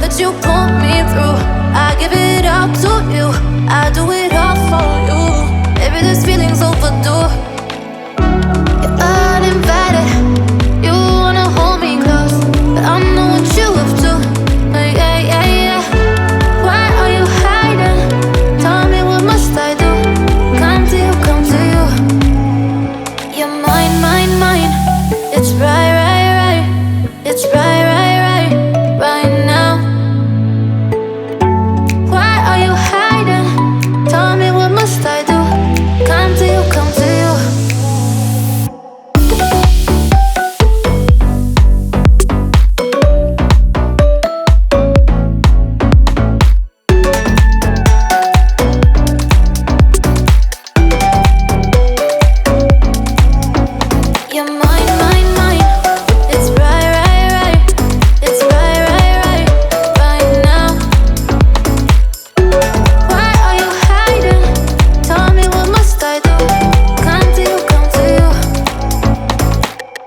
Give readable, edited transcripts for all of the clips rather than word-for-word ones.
that you pull me through. I give it up to you, I do it all for you. Maybe this feeling's overdue. You're uninvited, you wanna hold me close, but I know what you have to. Yeah, yeah, yeah. Why are you hiding? Tell me, what must I do? Come to you, come to you. You're mine, mine, mine. It's right, right, right. It's right, right, right, right now. Why are you hiding? Tell me, what must I do? Come to you, come to you. You're mine, mine, mine. It's right, right, right. It's right, right, right, right now. Why are you hiding? Tell me, what must I do? Come to you, come to you.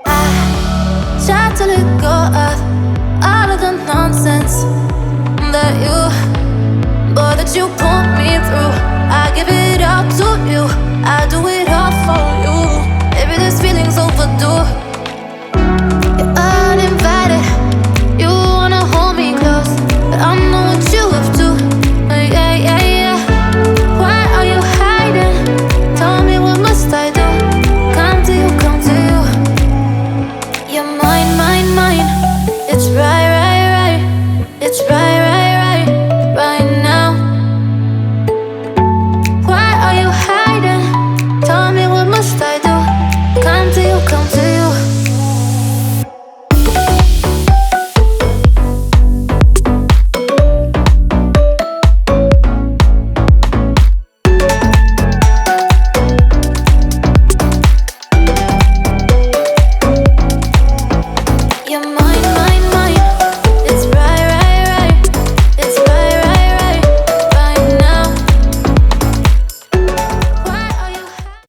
I try to let go of all of the nonsense that you put me through. I give it up to you, I do it all for you. Maybe this feeling's overdue. You're uninvited, you wanna hold me close, but I know what you have to. Yeah, yeah, yeah. Why are you hiding? Tell me, what must I do? Come to you, come to you. You're mine, mine, mine. It's right, right, right. It's right, right, right, right now. Why are you hiding? Tell me, what must I do? Come to you, come to you. You're mine, mine.